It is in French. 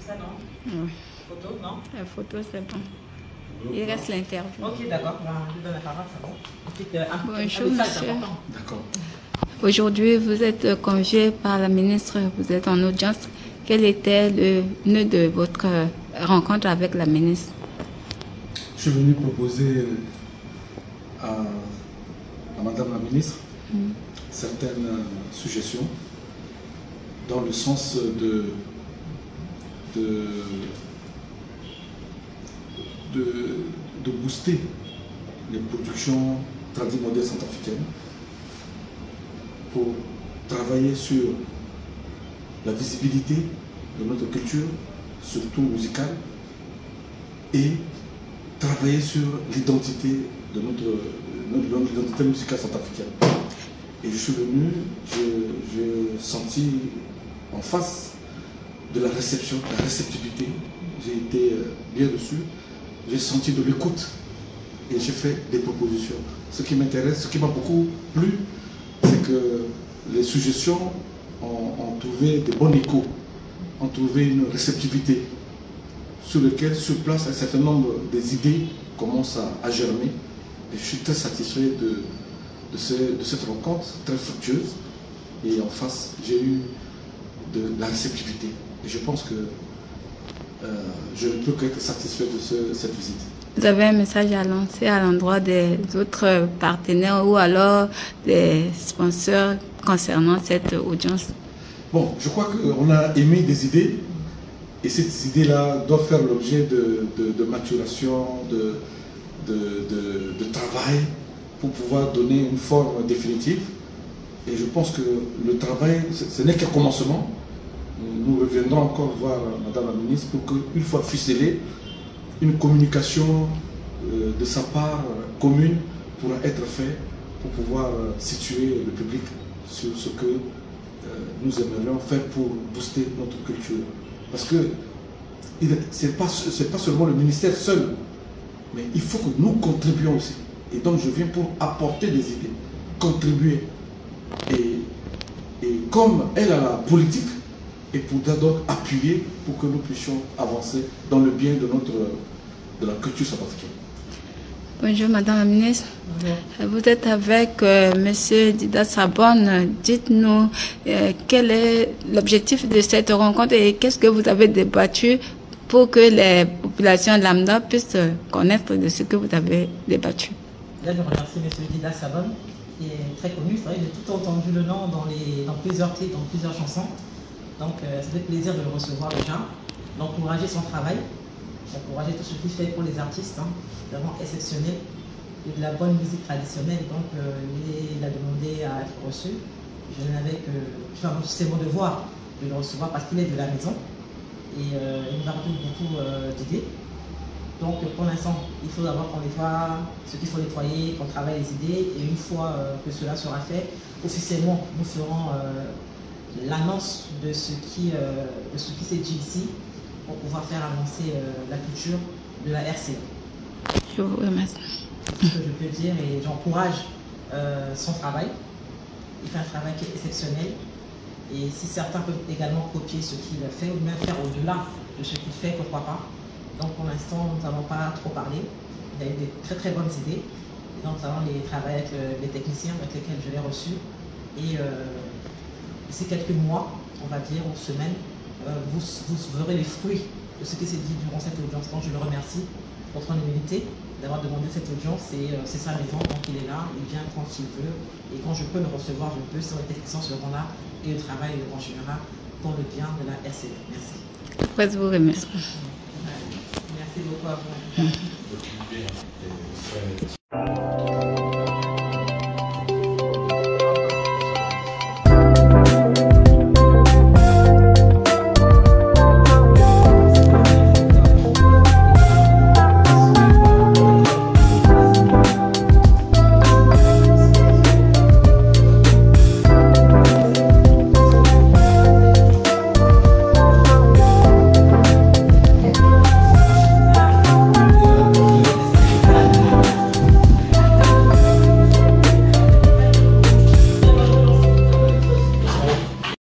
ça, non? Oui. Photo, non? La photo, c'est bon. Il reste l'interview. Ok, d'accord. Je donne la parole, c'est bon. Ensuite, bonjour, monsieur. D'accord. Aujourd'hui, vous êtes convié par la ministre, vous êtes en audience. Quel était le nœud de votre rencontre avec la ministre? Je suis venu proposer à Madame la ministre certaines suggestions dans le sens de booster les productions traditionnelles modèles centrafricaines pour travailler sur la visibilité de notre culture, surtout musicale, et travailler sur l'identité de notre identité musicale centrafricaine. Et je suis venu, j'ai senti en face de la réception, la réceptivité. J'ai été bien reçu, j'ai senti de l'écoute et j'ai fait des propositions. Ce qui m'intéresse, ce qui m'a beaucoup plu, c'est que les suggestions ont trouvé des bons échos, ont trouvé une réceptivité sur lequel se place un certain nombre des idées commencent à germer. Et je suis très satisfait de cette rencontre très fructueuse. Et en face, j'ai eu de la réceptivité. Et je pense que je ne peux qu'être satisfait de cette visite. Vous avez un message à lancer à l'endroit des autres partenaires ou alors des sponsors concernant cette audience? Bon, je crois qu'on a émis des idées et ces idées-là doivent faire l'objet de maturation, de travail pour pouvoir donner une forme définitive. Et je pense que le travail, ce n'est qu'un commencement. Nous reviendrons encore voir Madame la ministre pour qu'une fois ficelée, une communication de sa part commune pourra être faite pour pouvoir situer le public sur ce que nous aimerions faire pour booster notre culture. Parce que ce n'est pas seulement le ministère seul, mais il faut que nous contribuions aussi. Et donc je viens pour apporter des idées, contribuer. Et comme elle a la politique, et pour donc appuyer pour que nous puissions avancer dans le bien de la culture centrafricaine. Bonjour Madame la ministre. Bonjour. Vous êtes avec Monsieur Dida Sabon. Dites-nous quel est l'objectif de cette rencontre et qu'est-ce que vous avez débattu pour que les populations lambda puissent connaître de ce que vous avez débattu. Là, je remercie Monsieur Dida Sabon, qui est très connu. C'est vrai, j'ai tout entendu le nom dans plusieurs titres, dans plusieurs chansons. Donc, ça fait plaisir de le recevoir déjà, d'encourager son travail, d'encourager tout ce qu'il fait pour les artistes, vraiment exceptionnel, et de la bonne musique traditionnelle. Donc, il a demandé à être reçu. C'est mon devoir de le recevoir parce qu'il est de la maison et il nous a apporté beaucoup d'idées. Donc, pour l'instant, il faut d'abord qu'on les voit, ce qu'il faut nettoyer, qu'on travaille les idées, et une fois que cela sera fait, officiellement, nous ferons l'annonce de ce qui s'est dit ici pour pouvoir faire avancer la culture de la RCA. Je vous remercie. C'est ce que je peux dire et j'encourage son travail. Il fait un travail qui est exceptionnel et si certains peuvent également copier ce qu'il fait ou même faire au-delà de ce qu'il fait, pourquoi pas. Donc pour l'instant, nous n'avons pas trop parlé. Il a eu des très très bonnes idées. Et donc nous allons les travailler avec les techniciens avec lesquels je l'ai reçu. Et ces quelques mois, on va dire, ou semaines, vous verrez les fruits de ce qui s'est dit durant cette audience. Donc je le remercie pour son humilité d'avoir demandé cette audience. C'est sa maison, donc il est là, il vient quand il veut. Et quand je peux le recevoir, je peux, si les techniciens seront là et le travail le continuera pour le bien de la RCA. Merci. Après, je vous remercie. Merci beaucoup à vous.